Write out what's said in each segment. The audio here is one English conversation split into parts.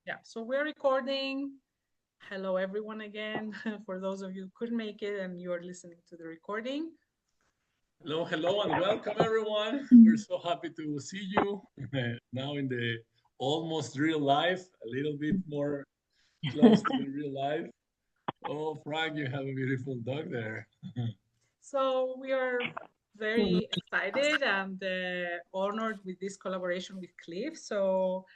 Yeah, so we're recording. Hello, everyone, again. For those of you who couldn't make it and you're listening to the recording. Hello, hello, and welcome everyone. We're so happy to see you now in the almost real life, a little bit more close to the real life. Oh, Frank, you have a beautiful dog there. So we are very excited and honored with this collaboration with Cliff. So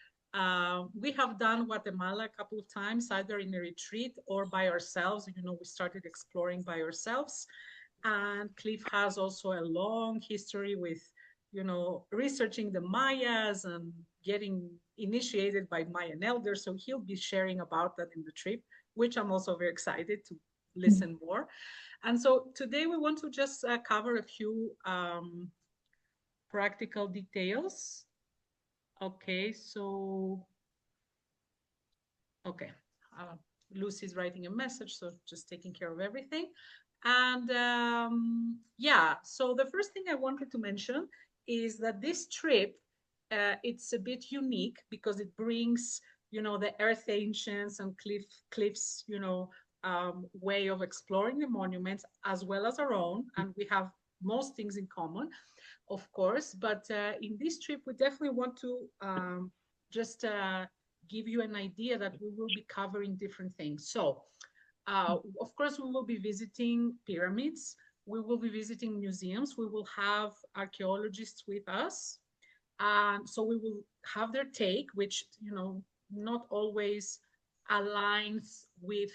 we have done Guatemala a couple of times, either in a retreat or by ourselves. We started exploring by ourselves. And Cliff has also a long history with, researching the Mayas and getting initiated by Mayan elders. So he'll be sharing about that in the trip, which I'm also very excited to listen more. And so today we want to just cover a few practical details. Okay, so, okay. Uh, Lucy's writing a message, so just taking care of everything. And yeah, so the first thing I wanted to mention is that this trip, it's a bit unique because it brings, the Earth Ancients and Cliff's, way of exploring the monuments as well as our own. And we have most things in common, of course. But in this trip, we definitely want to just give you an idea that we will be covering different things. So, of course, we will be visiting pyramids. We will be visiting museums. We will have archaeologists with us. And so we will have their take, which, not always aligns with,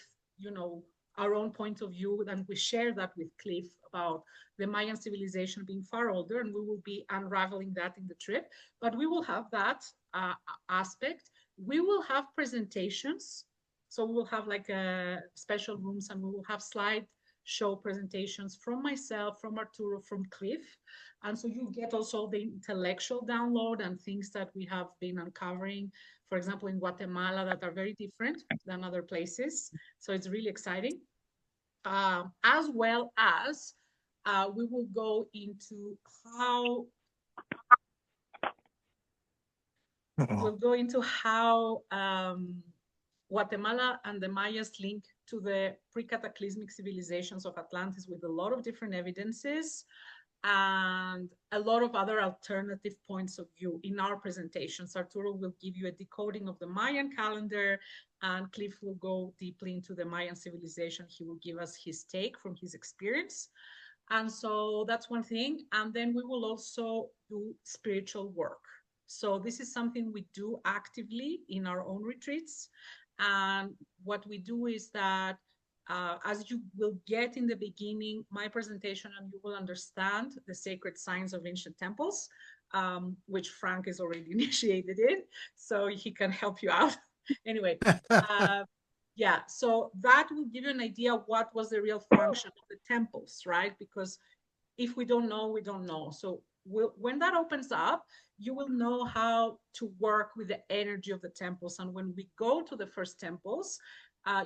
our own point of view. And we share that with Cliff about the Mayan civilization being far older, and we will be unraveling that in the trip. But we will have that aspect. We will have presentations. So we will have like a special rooms, and we will have slide show presentations from myself, from Arturo, from Cliff. And so you get also the intellectual download and things that we have been uncovering, for example, in Guatemala, that are very different than other places. So it's really exciting. As well as we will go into how we'll go into how Guatemala and the Mayas link to the pre-cataclysmic civilizations of Atlantis with a lot of different evidences and a lot of other alternative points of view in our presentations. Arturo will give you a decoding of the Mayan calendar, and Cliff will go deeply into the Mayan civilization. He will give us his take from his experience. And so that's one thing. And then we will also do spiritual work. So this is something we do actively in our own retreats. And what we do is that, as you will get in the beginning, my presentation, and you will understand the sacred signs of ancient temples, which Frank is already initiated in, so he can help you out. Anyway, uh, yeah, so that will give you an idea what was the real function of the temples, right? Because if we don't know, we don't know. So when that opens up, you will know how to work with the energy of the temples. And when we go to the first temples,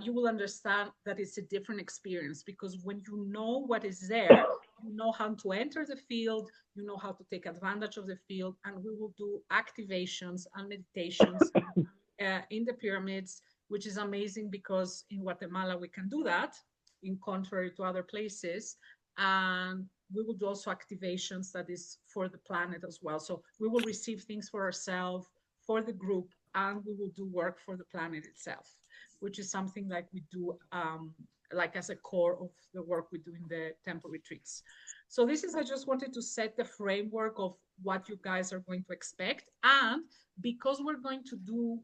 you will understand that it's a different experience, because when you know what is there, you know how to enter the field, you know how to take advantage of the field. And we will do activations and meditations in the pyramids, which is amazing because in Guatemala we can do that, in contrary to other places. And we will do also activations that is for the planet as well. So we will receive things for ourselves, for the group, and we will do work for the planet itself, which is something like we do, like as a core of the work we do in the temple retreats. So this is, I just wanted to set the framework of what you guys are going to expect. And because we're going to do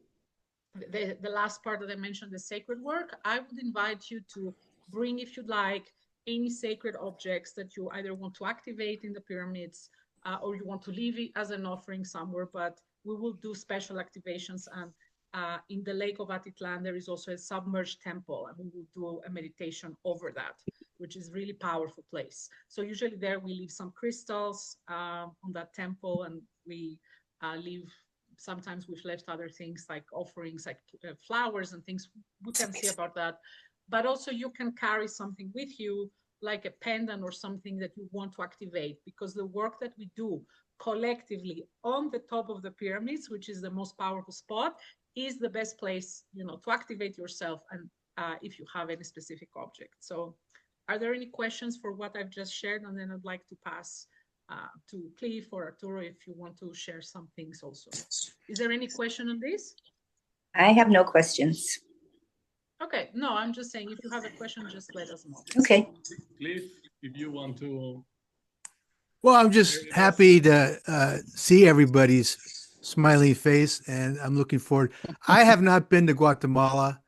the last part that I mentioned, the sacred work, I would invite you to bring, if you'd like, any sacred objects that you either want to activate in the pyramids, or you want to leave it as an offering somewhere. But we will do special activations. And in the Lake of Atitlan, there is also a submerged temple, and we will do a meditation over that, which is really powerful place. So usually there we leave some crystals on that temple, and we leave, sometimes we've left other things like offerings, like flowers and things. We can see about that. But also you can carry something with you, like a pendant or something that you want to activate, because the work that we do collectively on the top of the pyramids, which is the most powerful spot, is the best place, to activate yourself, and if you have any specific object. So are there any questions for what I've just shared? And then I'd like to pass to Cliff or Arturo if you want to share some things also. Is there any question on this? I have no questions. Okay, no, I'm just saying if you have a question, just let us know. Okay. Cliff, if you want to. Well, I'm just happy to see everybody's smiling face, and I'm looking forward. I have not been to Guatemala,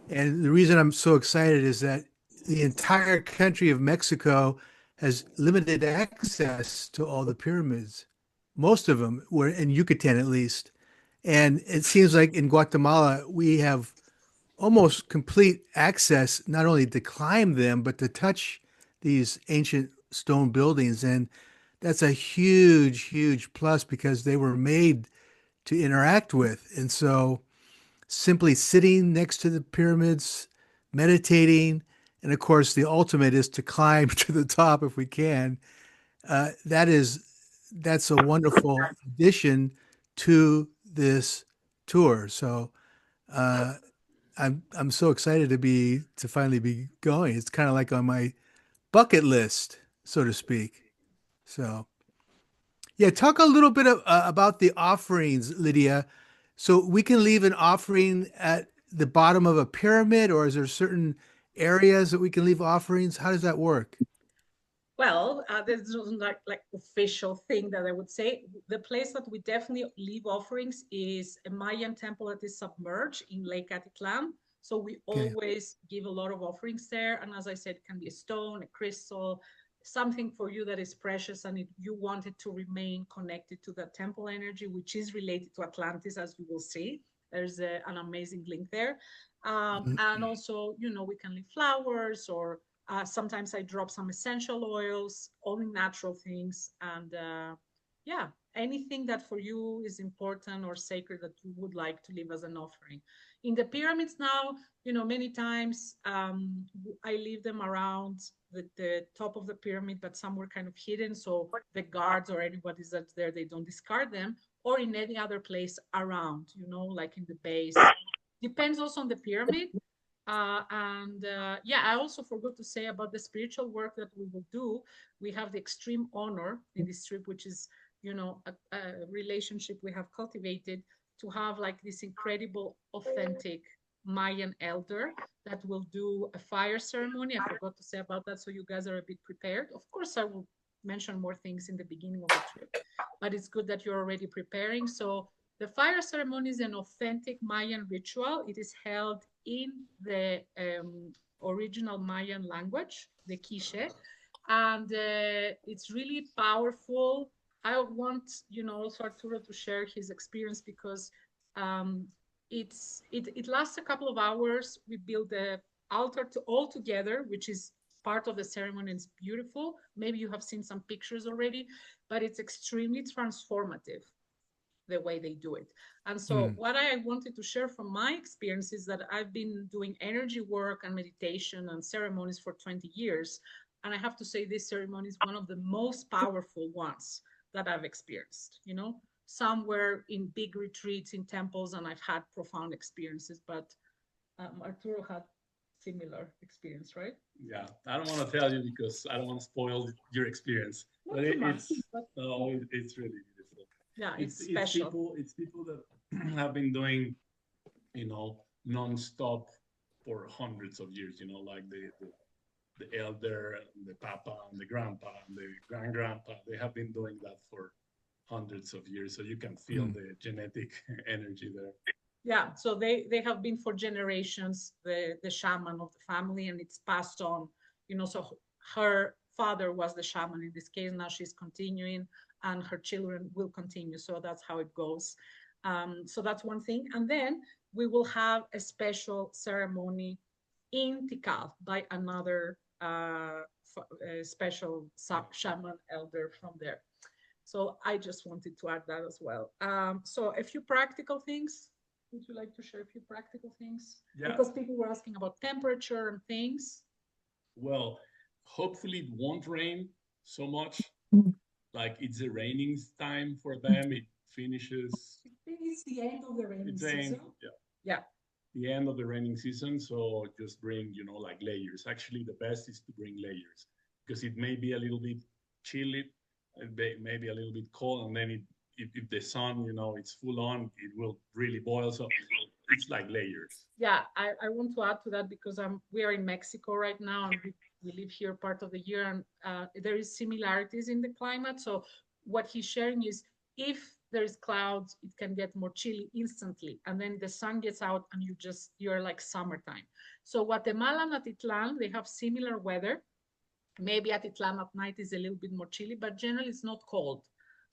and the reason I'm so excited is that the entire country of Mexico has limited access to all the pyramids. Most of them were in Yucatan, at least. And it seems like in Guatemala, we have almost complete access, not only to climb them, but to touch these ancient stone buildings. And that's a huge, huge plus because they were made to interact with. And so simply sitting next to the pyramids, meditating, and of course, the ultimate is to climb to the top if we can. That's a wonderful addition to this tour. So uh, I'm so excited to finally be going. It's kind of like on my bucket list, so to speak. So yeah, talk a little bit about the offerings, Lydia. So we can leave an offering at the bottom of a pyramid, or is there certain areas that we can leave offerings? How does that work? Well, there's no like official thing that I would say. The place that we definitely leave offerings is a Mayan temple that is submerged in Lake Atitlan. So we Okay. always give a lot of offerings there. And as I said, it can be a stone, a crystal, something for you that is precious, and you want it to remain connected to the temple energy, which is related to Atlantis, as you will see. There's an amazing link there. And also, we can leave flowers, or sometimes I drop some essential oils, only natural things. And yeah, anything that for you is important or sacred that you would like to leave as an offering. In the pyramids now, many times I leave them around the top of the pyramid, but some were kind of hidden. So the guards or anybody that's there, they don't discard them, or in any other place around, like in the base. Depends also on the pyramid. And yeah, I also forgot to say about the spiritual work that we will do. We have the extreme honor in this trip, which is, a relationship we have cultivated to have like this incredible, authentic Mayan elder that will do a fire ceremony. I forgot to say about that, so you guys are a bit prepared. Of course, I will mention more things in the beginning of the trip, but it's good that you're already preparing. So the fire ceremony is an authentic Mayan ritual. It is held in the original Mayan language, the Quiche, and it's really powerful. I want, also Arturo to share his experience because um, it lasts a couple of hours. We build the altar all together, which is part of the ceremony. It's beautiful. Maybe you have seen some pictures already, but it's extremely transformative the way they do it. And so what I wanted to share from my experience is that I've been doing energy work and meditation and ceremonies for 20 years. And I have to say this ceremony is one of the most powerful ones that I've experienced. Some were in big retreats in temples, and I've had profound experiences, but Arturo had similar experience, right? Yeah, I don't want to tell you because I don't want to spoil your experience. Not But too much, but it's really beautiful. yeah, it's special. It's people that have been doing, non-stop for hundreds of years. Like the elder, and the papa, and the grandpa, and the grandpa. They have been doing that for hundreds of years, so you can feel the genetic energy there. Yeah, so they have been for generations the shaman of the family, and it's passed on. So her father was the shaman in this case. Now she's continuing, and her children will continue. So that's how it goes. So that's one thing. And then we will have a special ceremony in Tikal by another special shaman elder from there. So I just wanted to add that as well. So a few practical things. Would you like to share a few practical things? Yeah. Because people were asking about temperature and things. Well, hopefully it won't rain so much. like it's the raining time for them. It finishes. I think it's the end of the rainy It's end, season. yeah, Yeah. the end of the raining season. So just bring, like layers. Actually, the best is to bring layers because it may be a little bit chilly, maybe a little bit cold, and then if the sun, it's full on, it will really boil. So it's like layers. Yeah, I want to add to that because we are in Mexico right now, and we live here part of the year, and there is similarities in the climate. So what he's sharing is if there is clouds, it can get more chilly instantly, and then the sun gets out, and you're like summertime. So Guatemala and Atitlan, they have similar weather. Maybe Atitlan at night is a little bit more chilly, but generally it's not cold.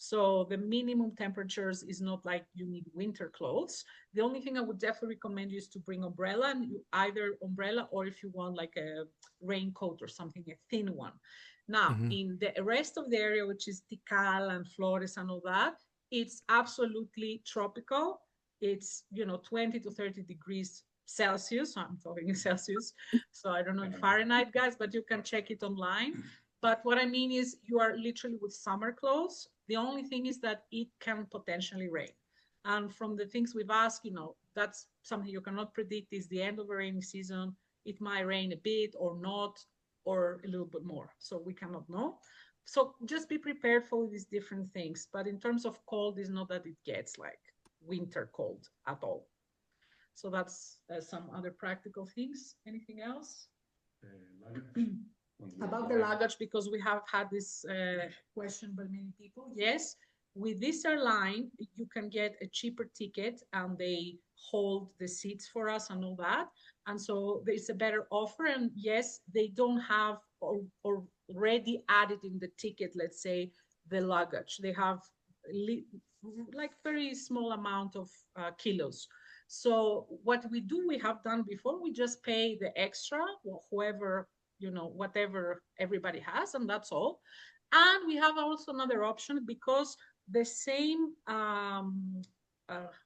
So the minimum temperatures is not like you need winter clothes. The only thing I would definitely recommend you is to bring umbrella, and either umbrella or if you want like a raincoat or something, a thin one. Now, Mhm. in the rest of the area, which is Tikal and Flores and all that, it's absolutely tropical. It's 20 to 30 degrees Celsius. I'm talking in Celsius. So I don't know in Fahrenheit, guys, but you can check it online. But what I mean is you are literally with summer clothes. The only thing is that it can potentially rain. And from the things we've asked, that's something you cannot predict is the end of a rainy season. It might rain a bit or not, or a little bit more. So we cannot know. So just be prepared for these different things. But in terms of cold, it's not that it gets like winter cold at all. So that's some other practical things. Anything else? About the luggage, because we have had this question by many people. Yes, with this airline, you can get a cheaper ticket and they hold the seats for us and all that. And so there's a better offer. And yes, they don't have or already added in the ticket, let's say, the luggage. They have like very small amount of kilos. So what we have done before, we just pay the extra, whoever whatever everybody has, and that's all. And we have also another option because the same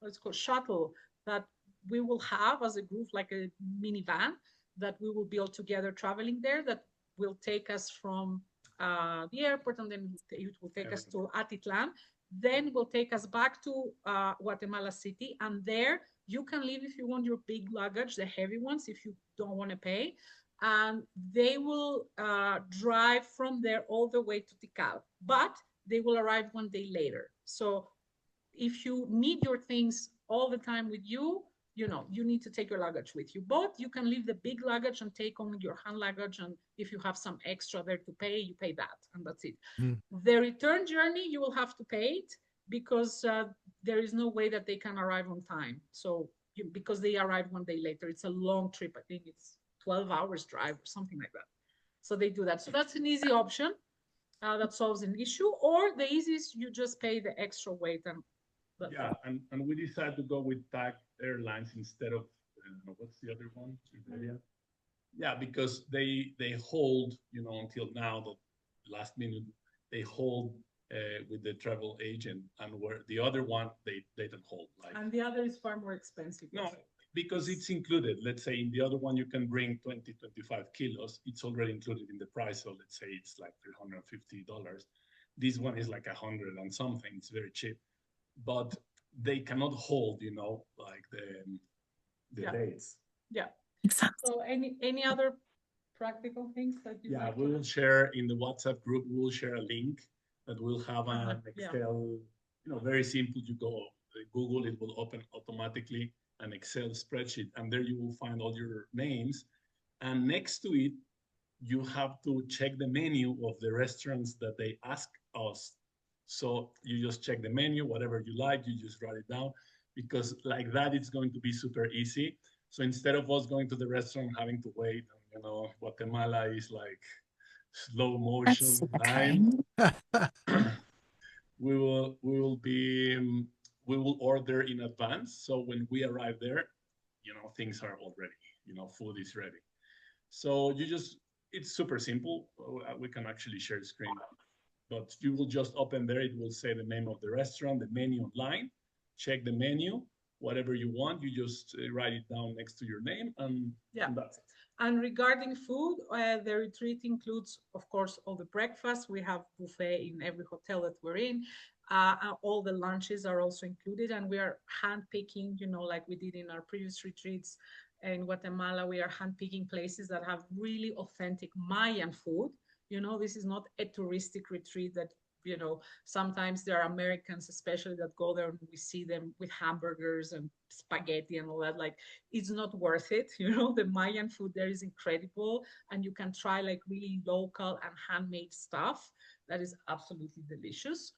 let's call shuttle that we will have as a group, like a minivan that we will be all together traveling there, that will take us from the airport, and then it will take us to Atitlan, then will take us back to Guatemala City, and there you can leave if you want your big luggage, the heavy ones, if you don't want to pay, and they will drive from there all the way to Tikal, but they will arrive 1 day later. So if you need your things all the time with you, you need to take your luggage with you. But you can leave the big luggage and take only your hand luggage, and if you have some extra there to pay, you pay that, and that's it. The return journey, you will have to pay it because there is no way that they can arrive on time. So because they arrive 1 day later, it's a long trip. I think it's 12 hours drive or something like that. So they do that. So that's an easy option that solves an issue. Or the easiest, you just pay the extra weight. And yeah, and we decided to go with TAG Airlines instead of what's the other one? Yeah, because they hold, until now, the last minute, they hold with the travel agent, and where the other one they don't hold. Like, and the other is far more expensive. No, because it's included. Let's say in the other one you can bring 20, 25 kilos. It's already included in the price. So let's say it's like $350. This one is like 100 and something. It's very cheap, but they cannot hold, like the dates. Yeah. So any other practical things that you Yeah, like we will share in the WhatsApp group. We will share a link that will have an Excel. Very simple. You go Google, it will open automatically an Excel spreadsheet, and there you will find all your names. And next to it, you have to check the menu of the restaurants that they ask us. So you just check the menu, whatever you like, you just write it down, because like that, it's going to be super easy. So instead of us going to the restaurant having to wait, Guatemala is like slow motion time. we will order in advance. So when we arrive there, things are already, food is ready. So it's super simple. We can actually share the screen, but you will just open there. It will say the name of the restaurant, the menu online, check the menu, whatever you want, you just write it down next to your name, and that's it. And regarding food, the retreat includes, of course, all the breakfast. We have buffet in every hotel that we're in. All the lunches are also included, and we are handpicking, like we did in our previous retreats in Guatemala. We are handpicking places that have really authentic Mayan food. This is not a touristic retreat that sometimes there are Americans, especially, that go there and we see them with hamburgers and spaghetti and all that. Like, it's not worth it. The Mayan food there is incredible, and you can try like really local and handmade stuff that is absolutely delicious.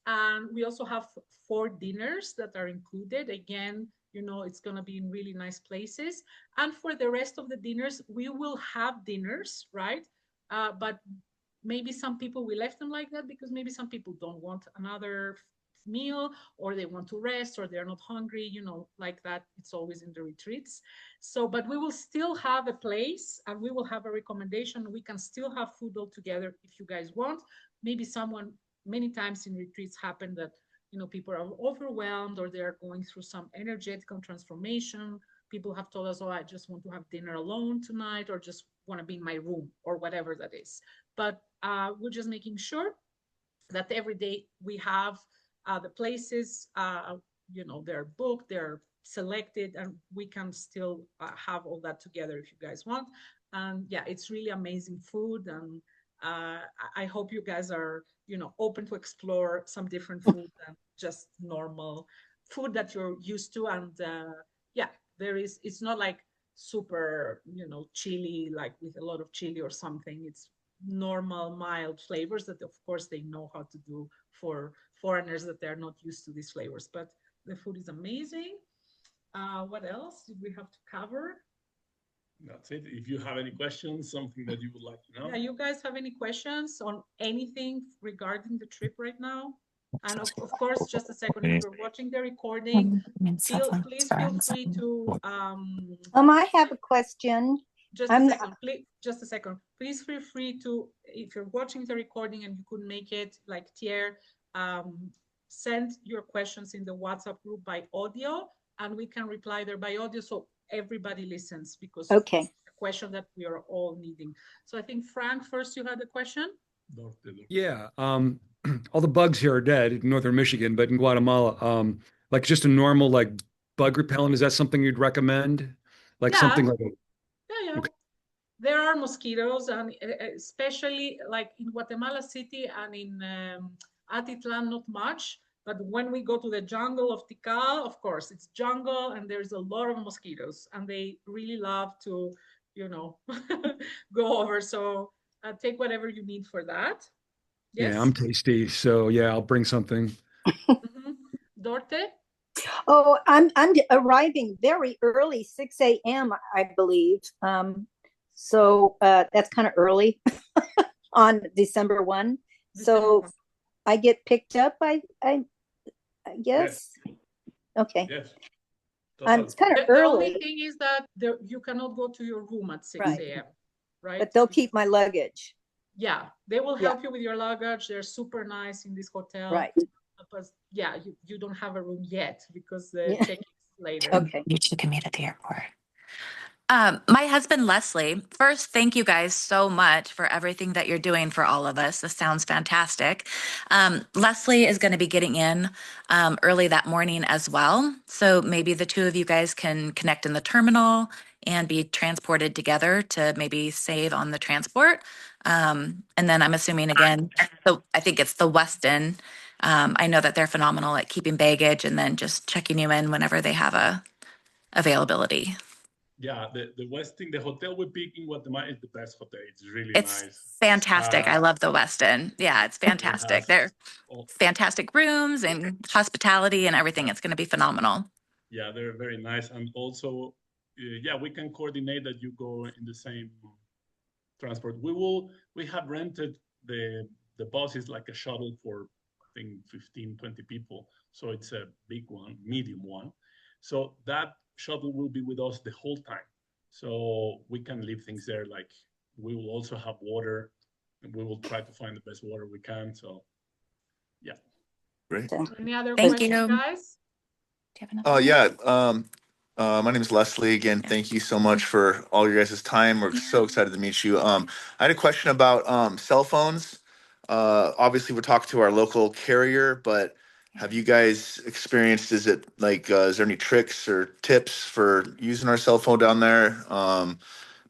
And we also have 4 dinners that are included. Again, it's going to be in really nice places. And for the rest of the dinners, we will have dinners, right? But maybe some people, we left them like that because maybe some people don't want another meal, or they want to rest, or they're not hungry, like that. It's always in the retreats. So, but we will still have a place, and we will have a recommendation. We can still have food all together if you guys want. Maybe many times in retreats happen that people are overwhelmed, or they're going through some energetical transformation. People have told us, oh, I just want to have dinner alone tonight, or just want to be in my room, or whatever that is. But we're just making sure that every day we have the places, they're booked, they're selected, and we can still have all that together if you guys want. And yeah, it's really amazing food. And I hope you guys are, open to explore some different food than just normal food that you're used to. And yeah, it's not like super, chili, like with a lot of chili or something. It's normal, mild flavors that, of course, they know how to do for foreigners that they're not used to these flavors. But the food is amazing. What else did we have to cover? That's it. If you have any questions, something that you would like to know. Yeah, you guys have any questions on anything regarding the trip right now? And of course, just a second, if you're watching the recording, please feel free to I have a question. just a second, please. Just a second. Please feel free to, if you're watching the recording and you couldn't make it, like Tier, send your questions in the WhatsApp group by audio, and we can reply there by audio, so everybody listens, because Okay. it's a question that we are all needing. So I think, Frank, first you had a question. Yeah. All the bugs here are dead in northern Michigan, but in Guatemala, like just a normal like bug repellent, is that something you'd recommend? Like Yeah. something like Yeah. Okay. There are mosquitoes, and especially like in Guatemala City and in Atitlan, not much. But when we go to the jungle of Tikal, of course, it's jungle, and there's a lot of mosquitoes, and they really love to, go over. So take whatever you need for that. Yes. Yeah, I'm tasty, so yeah, I'll bring something. Dorte? Oh, I'm arriving very early, 6 a.m., I believe. So that's kind of early on December 1. So I get picked up, I guess. Yes. Okay. Yes. It's kind of The early, only thing is that you cannot go to your room at 6 Right. a.m., right? but they'll keep my luggage. Yeah, they will help you with your luggage. They're super nice in this hotel. Right. But yeah, you don't have a room yet because the Yeah. check-in is later. Okay. You two can meet at the airport. My husband, Leslie, first, thank you guys so much for everything that you're doing for all of us. This sounds fantastic. Leslie is going to be getting in early that morning as well. So maybe the two of you guys can connect in the terminal and be transported together to maybe save on the transport. And then I'm assuming again, so I think it's the Westin. I know that they're phenomenal at keeping baggage and then just checking you in whenever they have a availability. Yeah, the Westin, the hotel we pick in Guatemala is the best hotel. It's really It's nice. fantastic. I love the Westin. Yeah, it's fantastic. They're Oh, fantastic rooms and hospitality and everything. It's going to be phenomenal. yeah, they're very nice. And also, yeah, we can coordinate that you go in the same transport. We have rented the bus is like a shuttle for, I think, 15, 20 people. So it's a big one, medium one. So that shuttle will be with us the whole time. So we can leave things there. Like, we will also have water, and we will try to find the best water we can. So yeah. Great. Any other Thank questions, you. guys? Do you have another one? Yeah. My name is Leslie. Again, thank you so much for all your guys' time. We're so excited to meet you. I had a question about cell phones. Obviously, we're talking to our local carrier, but have you guys experienced, is it like, is there any tricks or tips for using our cell phone down there?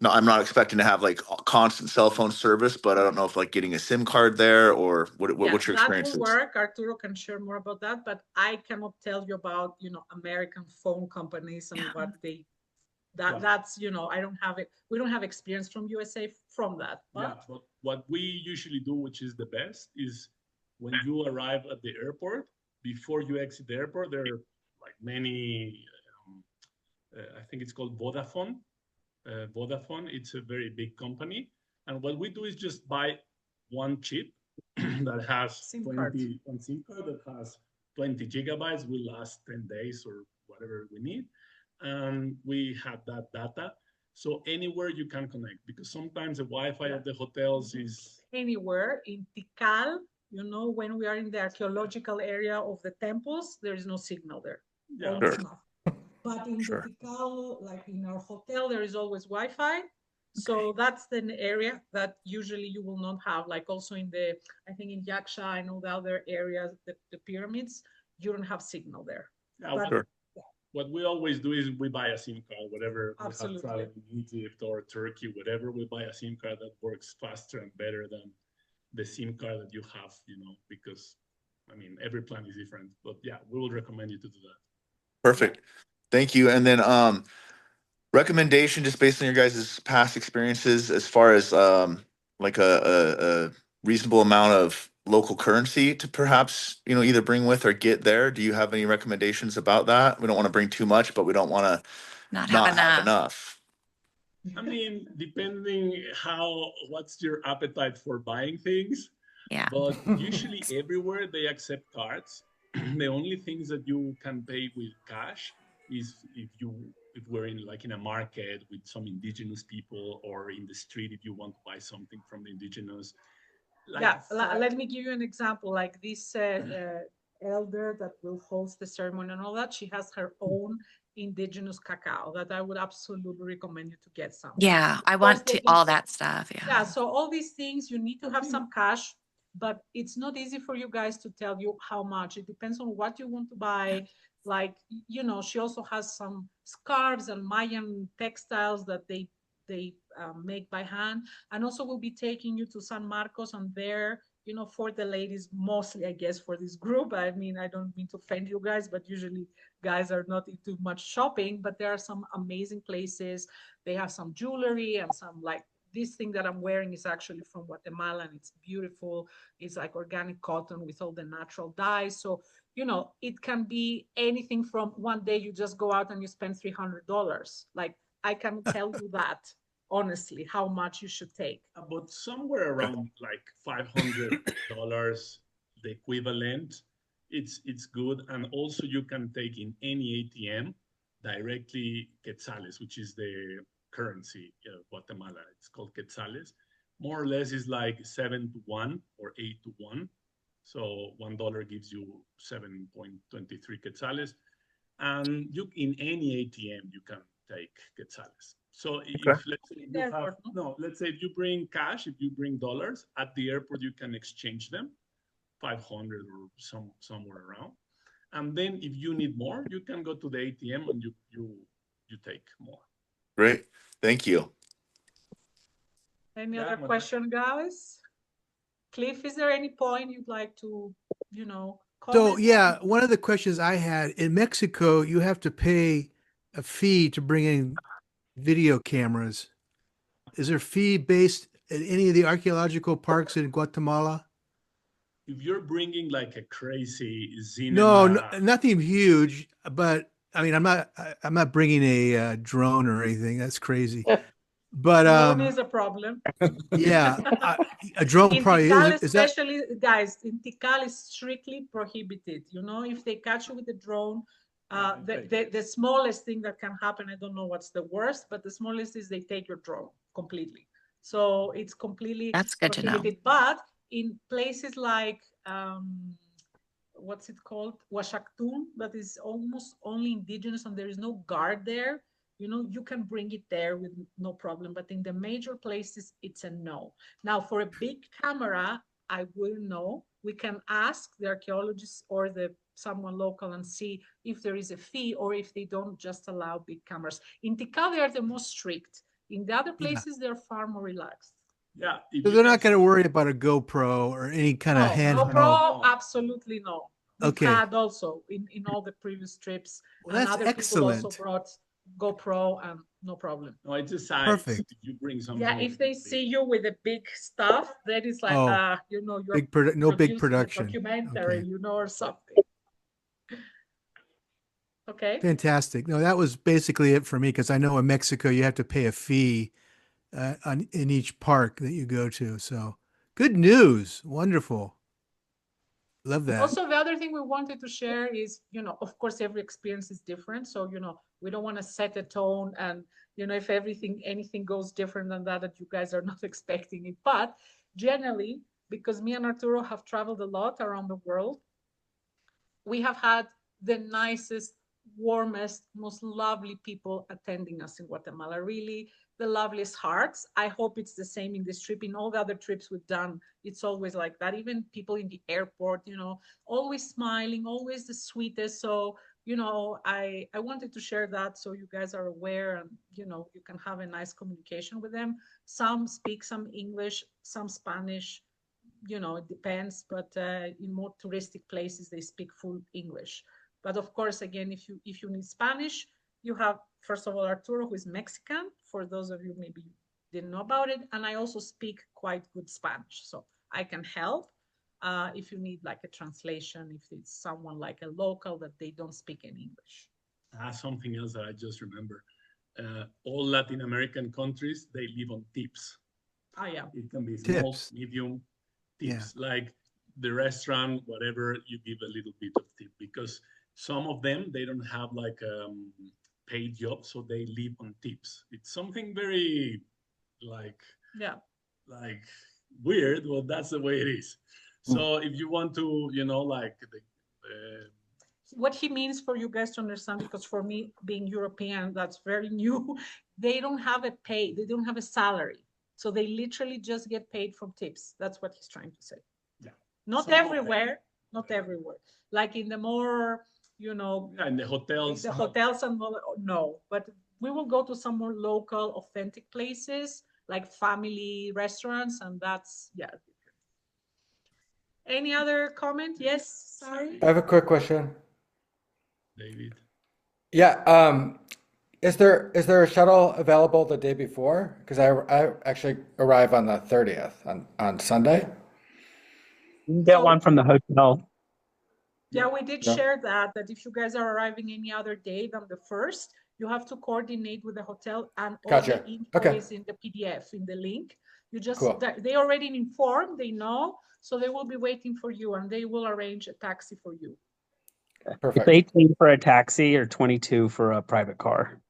No, I'm not expecting to have like constant cell phone service, but I don't know if like getting a SIM card there or what's your that experience? will work. Arturo can share more about that, but I cannot tell you about, American phone companies and what they, that's, I don't have it. We don't have experience from USA from that. But what we usually do, which is the best, is when you arrive at the airport, before you exit the airport, there are like many, I think it's called Vodafone. Vodafone, it's a very big company. And what we do is just buy one chip that has 20, one SIM card that has 20 gigabytes, will last 10 days or whatever we need. And we have that data. So anywhere you can connect, because sometimes the Wi-Fi of the hotels is anywhere in Tikal. When we are in the archaeological area of the temples, there is no signal there. Yeah. But in the Tikal, like in our hotel, there is always Wi-Fi. So that's the area that usually you will not have. Like also I think in Yaksha and all the other areas, the pyramids, you don't have signal there. What we always do is we buy a SIM card, whatever we have traveled in Egypt or Turkey, whatever, we buy a SIM card that works faster and better than the SIM card that you have, because, every plan is different. But yeah, we will recommend you to do that. Perfect. Thank you. And then recommendation just based on your guys' past experiences as far as like a reasonable amount of local currency to perhaps, either bring with or get there. Do you have any recommendations about that? We don't want to bring too much, but we don't want to not have enough. Depending what's your appetite for buying things. Yeah. But usually everywhere they accept cards. The only things that you can pay with cash is if we're in a market with some indigenous people, or in the street if you want to buy something from the indigenous. Let me give you an example. Like this elder that will host the ceremony and all that, she has her own indigenous cacao that I would absolutely recommend you to get some. Yeah, I want to all that stuff. Yeah, so all these things, you need to have some cash, but it's not easy for you guys to tell you how much. It depends on what you want to buy. Like, she also has some scarves and Mayan textiles that they make by hand. And also we'll be taking you to San Marcos, and there, for the ladies, mostly, I guess, for this group. I don't mean to offend you guys, but usually guys are not into much shopping, but there are some amazing places. They have some jewelry and some, like, this thing that I'm wearing is actually from Guatemala, and it's beautiful. It's like organic cotton with all the natural dyes. So, it can be anything from one day you just go out and you spend $300. Like, I can tell you that, honestly, how much you should take. But somewhere around like $500, the equivalent, it's good. And also you can take in any ATM directly quetzales, which is the currency of Guatemala. It's called quetzales. More or less is like 7-1 or 8-1. So $1 gives you 7.23 quetzales. And in any ATM, you can take quetzales. So if let's say if you bring cash, if you bring dollars at the airport, you can exchange them, 500 or somewhere around. And then if you need more, you can go to the ATM and you take more. Great. Thank you. Any other question, guys? Cliff, is there any point you'd like to, comment? So yeah, one of the questions I had, in Mexico, you have to pay a fee to bring in video cameras. Is there a fee based at any of the archaeological parks in Guatemala? If you're bringing like a crazy No, cinema, nothing huge, but I'm not bringing a drone or anything. That's crazy. But drone is a problem. Yeah, a drone in probably Tikal, is that especially, guys, in Tikal is strictly prohibited. If they catch you with a drone, the smallest thing that can happen, I don't know what's the worst, but the smallest is they take your drone completely. So it's completely That's good prohibited. to know. But in places like what's it called, Washakton, that is almost only indigenous and there is no guard there, you can bring it there with no problem. But in the major places, it's a no. Now, for a big camera, I wouldn't know. We can ask the archaeologists or the someone local and see if there is a fee or if they don't just allow big cameras. In Tikal, they are the most strict. In the other Yeah. places, they're far more relaxed. Yeah, if So you they're can not going to see, worry about a GoPro or any kind of No, handheld. GoPro, absolutely no. We've Okay. had also in all the previous trips, Well, and that's other people also excellent. brought GoPro and no problem. no, it's a size. Perfect. If you bring something, Yeah, if they see you with the big stuff, that is like, Oh, you're no big producing a production. documentary, Okay. or something. Okay. Fantastic. No, that was basically it for me because I know in Mexico you have to pay a fee in each park that you go to. So good news. Wonderful. Love that. Also, the other thing we wanted to share is, of course, every experience is different. So, we don't want to set a tone and, if anything goes different than that you guys are not expecting it. But generally, because me and Arturo have traveled a lot around the world, we have had the nicest, warmest, most lovely people attending us in Guatemala. Really, the loveliest hearts. I hope it's the same in this trip. In all the other trips we've done, it's always like that. Even people in the airport, always smiling, always the sweetest. So, I wanted to share that so you guys are aware and, you can have a nice communication with them. Some speak some English, some Spanish, it depends, but in more touristic places they speak full English. But of course, again, if you need Spanish, you have, first of all, Arturo, who is Mexican, for those of you maybe didn't know about it, and I also speak quite good Spanish, so I can help if you need like a translation, if it's someone like a local that they don't speak any English. something else that I just remember. All Latin American countries, they live on tips. Oh yeah. It can be small, Tips. medium, Yeah. tips. Like the restaurant, whatever, you give a little bit of tip because some of them, they don't have like paid job, so they live on tips. It's something very like Yeah. like weird. Well, that's the way it is. So if you want to, like What he means for you guys to understand, because for me being European, that's very new. They don't have a pay, they don't have a salary, so they literally just get paid from tips. That's what he's trying to say. yeah, Not some of them. everywhere, not everywhere, like in the more, Yeah, in the hotels. the hotels and all, no, but we will go to some more local authentic places like family restaurants, and that's, yeah. Any other comment? Yes, sorry. I have a quick question. David. Yeah, is there a shuttle available the day before? Because I actually arrive on the 30th on Sunday. You can get So one from the hotel. yeah, we did Yeah. share that if you guys are arriving any other day than the first, you have to coordinate with the hotel, and all the Gotcha. info Okay. is in the PDF, in the link. You just, Cool. they already informed, they know, so they will be waiting for you and they will arrange a taxi for you. It's Perfect. 18 for a taxi or 22 for a private car.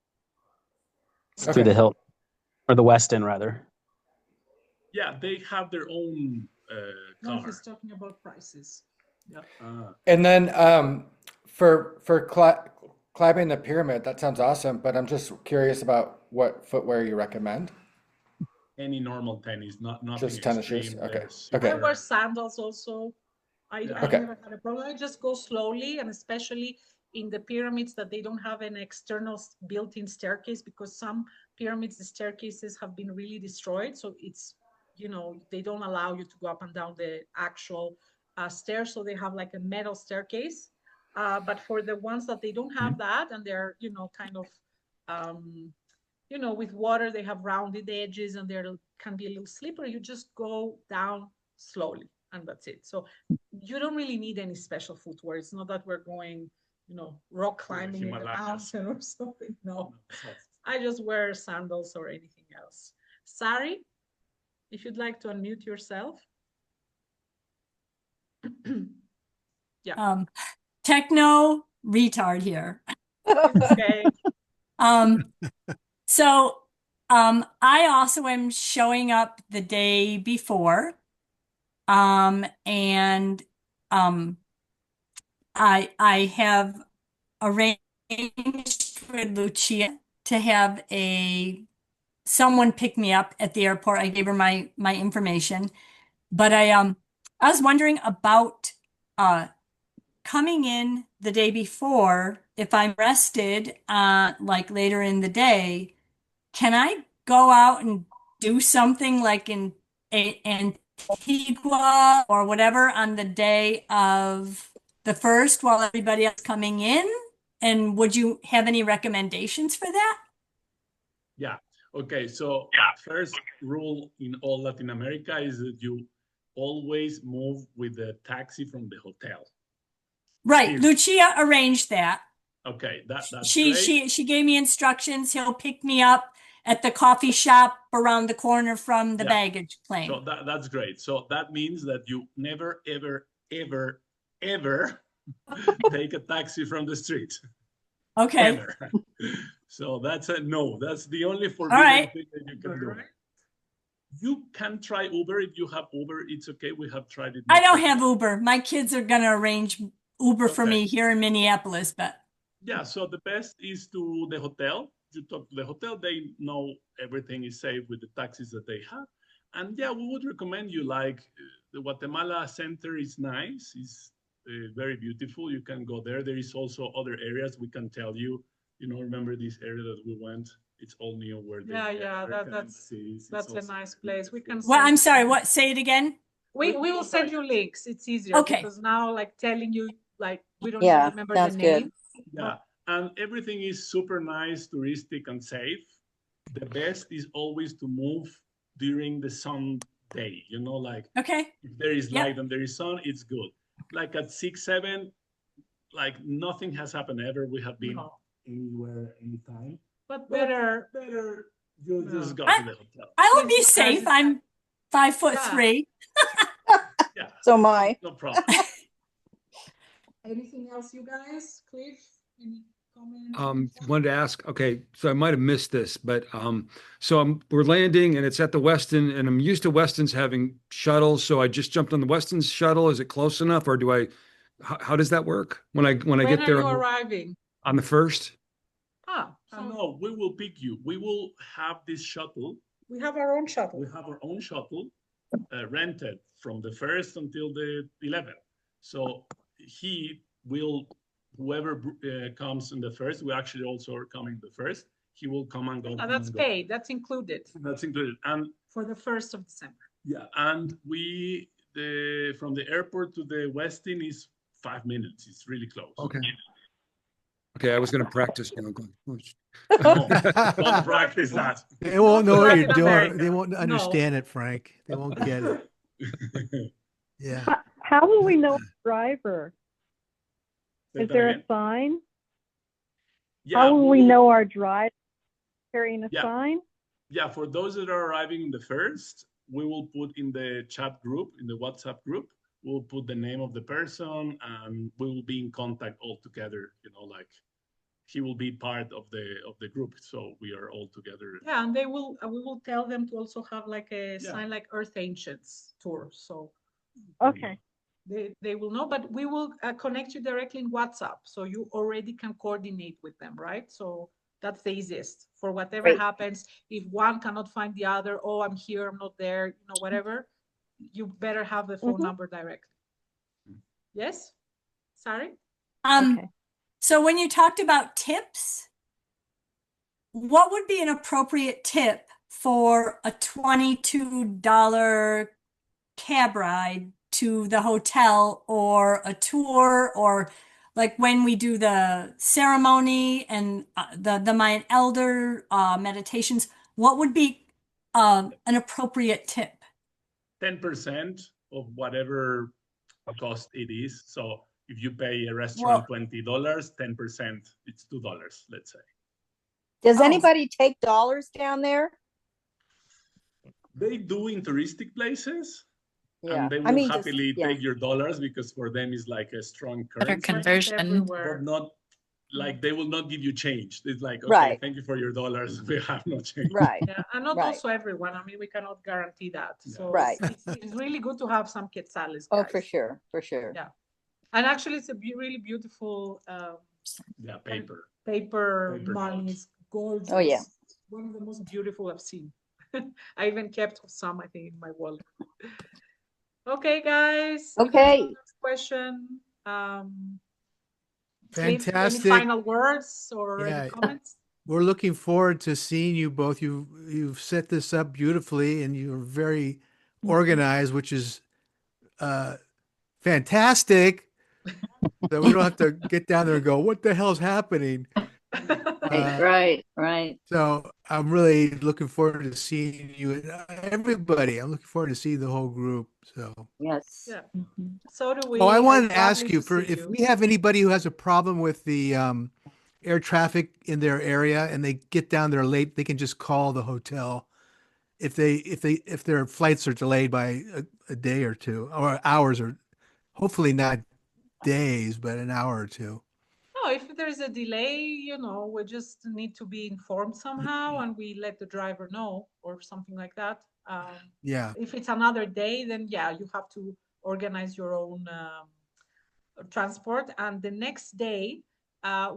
It's through Okay. the Hilton, or the Westin rather. Yeah, they have their own No, car. he's talking about prices. Yeah. And then for climbing the pyramid, that sounds awesome, but I'm just curious about what footwear you recommend. Any normal tennis, nothing Just tennis shoes? extreme. Okay. They're Okay. I wear super- sandals also. I Okay. never had a problem. I just go slowly, and especially in the pyramids that they don't have an external built-in staircase, because some pyramids, the staircases have been really destroyed. So it's, they don't allow you to go up and down the actual stairs. So they have like a metal staircase. But for the ones that they don't have that, and they're, kind of, with water, they have rounded edges and there can be a little slippery. You just go down slowly and that's it. So you don't really need any special footwear. It's not that we're going, rock climbing in the Himalayas. mountain or something. No, No. I just wear sandals or anything else. Sari, if you'd like to unmute yourself. Yeah, Techno retard here. it's okay. So I also am showing up the day before. And I have arranged with Lucia to have someone pick me up at the airport. I gave her my information, but I was wondering about coming in the day before. If I'm rested, like later in the day, can I go out and do something like in Antigua or whatever on the day of the first while everybody else coming in? And would you have any recommendations for that? Yeah. Okay. So first rule in all Latin America is that you always move with the taxi from the hotel. Right. Period. Lucia arranged that. Okay, that's She great. she gave me instructions. He'll pick me up at the coffee shop around the corner from the Yeah. baggage claim. So that's great. So that means that you never, ever, ever, ever take a taxi from the street. Okay. Ever. So that's a no. That's the only All forbidden right. thing that you can do. You can try Uber if you have Uber. It's okay. We have tried it. I don't have Uber. My kids are gonna arrange Uber for Okay. me here in Minneapolis, but Yeah, so the best is to the hotel. You talk to the hotel, they know everything is safe with the taxis that they have. And yeah, we would recommend you like the Guatemala Center is nice, it's very beautiful. You can go there. There is also other areas we can tell you. You know, remember this area that we went? It's all new where the that's a nice place. We can. well, I'm sorry. What? Say it again. We will send you links. It's easier Okay. because now like telling you like we don't Yeah, even remember sounds the good. name. Yeah, and everything is super nice, touristic, and safe. The best is always to move during the sun day. You know, like Okay. if there is Yep. light and there is sun, it's good. Like at 6, 7, like nothing has happened ever. We have been anywhere, anytime. But better. You just go to the hotel. I will be Yes, safe. I'm 5'3". Yeah, So am I. no problem. Anything else, you guys? Cliff, any comments? Wanted to ask, okay, so I might have missed this, but so we're landing and it's at the Westin, and I'm used to Westins having shuttles, so I just jumped on the Westin's shuttle. Is it close enough, or do I? How does that work when I When get are there you arriving? on the first? No, we will pick you. We will have this shuttle. We have our own shuttle. We have our own shuttle rented from the 1st until the 11th. So whoever comes in the 1st, we actually also are coming the 1st. He will come and go. That's paid. That's included. That's included. And for the 1st of December. Yeah, and from the airport to the Westin is 5 minutes. It's really close. Okay. Okay, I was going to practice. No, don't practice that. They won't know what you're doing. America. They won't No. understand it, Frank. They won't get it. Yeah. How will we know a driver? Say Is that there again? a sign? Yeah, How will we know our driver? Carrying a Yeah. sign? Yeah, for those that are arriving in the 1st, we will put in the chat group, in the WhatsApp group, we'll put the name of the person and we will be in contact all together, you know, like he will be part of the group. So we are all together. Yeah, and we will tell them to also have like a sign like Earth Ancients tour. So Okay. they will know, but we will connect you directly in WhatsApp. So you already can coordinate with them, right? So that's the easiest for whatever Great. happens. If one cannot find the other, oh, I'm here, I'm not there, you know, whatever, you better have the phone number directly. Yes? Sorry? Okay. So when you talked about tips, what would be an appropriate tip for a $22 cab ride to the hotel or a tour, or like when we do the ceremony and the Mayan elder meditations, what would be an appropriate tip? 10% of whatever cost it is. So if you pay a restaurant $20, 10%, it's $2, let's say. Does anybody take dollars down there? They do in touristic places. Yeah. And they will happily take your dollars because for them it's like a strong currency. Conversion. But not like they will not give you change. It's like, okay, Right. thank you for your dollars. We have no change. Right. Yeah, and not Right. also everyone. I mean, we cannot guarantee that. So Right. it's really good to have some quetzales. Oh, guys. for sure. For sure. Yeah. And actually, it's a really beautiful Yeah, paper. paper Paper money. note. It's gorgeous. Oh, yeah. One of the most beautiful I've seen. I even kept some, I think, in my wallet. Okay, guys. We have Okay. another question. Cliff, any Fantastic. final words or any Yeah. comments? We're looking forward to seeing you both. You've set this up beautifully and you're very organized, which is uh fantastic. That we don't have to get down there and go, what the hell's happening? Right. So I'm really looking forward to seeing you and everybody. I'm looking forward to seeing the whole group. So Yes. Yeah. So do we. oh, I wanted It's to ask lovely you to for see if you. we have anybody who has a problem with the air traffic in their area and they get down there late, they can just call the hotel if their flights are delayed by a day or two or hours, or hopefully not days, but an hour or two. No, if there's a delay, we just need to be informed somehow and we let the driver know or something like that. Yeah, If it's another day, then yeah, you have to organize your own transport. And the next day,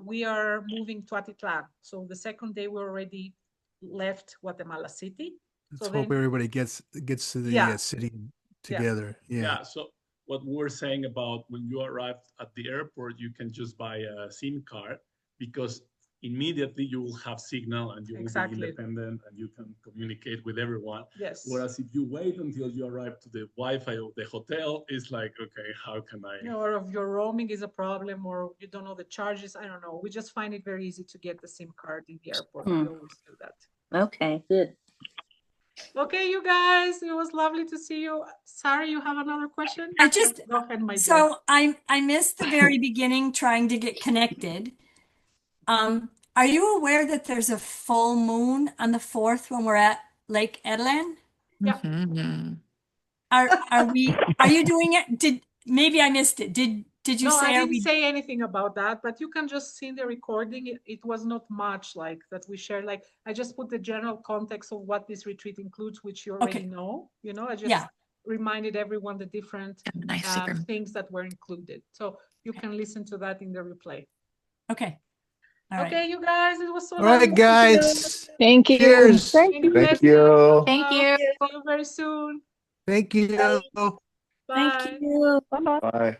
we are moving to Atitlan. So the second day, we already left Guatemala City. let's So hope then, everybody gets to the yeah, city yeah. together. Yeah. Yeah. So what we're saying about when you arrive at the airport, you can just buy a SIM card because immediately you will have signal and you will be Exactly. independent and you can communicate with everyone. Yes. Whereas if you wait until you arrive to the Wi-Fi of the hotel, it's like, okay, how can I? Or if your roaming is a problem or you don't know the charges, I don't know. We just find it very easy to get the SIM card in the airport. We always do that. Okay, good. Okay, you guys, it was lovely to see you. Sarah, you have another question? I just Go ahead, my dear. so I missed the very beginning trying to get connected. Are you aware that there's a full moon on the 4th when we're at Lake Edelan? Yeah. Mhm. Are you doing it? Maybe I missed it. Did you No, say I are didn't we say anything about that, but you can just see in the recording. It was not much like that we shared. Like I just put the general context of what this retreat includes, which you already Okay. know. I just Yeah. reminded everyone the different Nice, super. things that were included. So you can listen to that in the replay. Okay. All right. Okay, you guys, it was so All right, lovely. guys. Thank you. Cheers. Thank you. Thank you. Thank you. See you very soon. Thank you. Bye. Thank you. Bye-bye. Bye.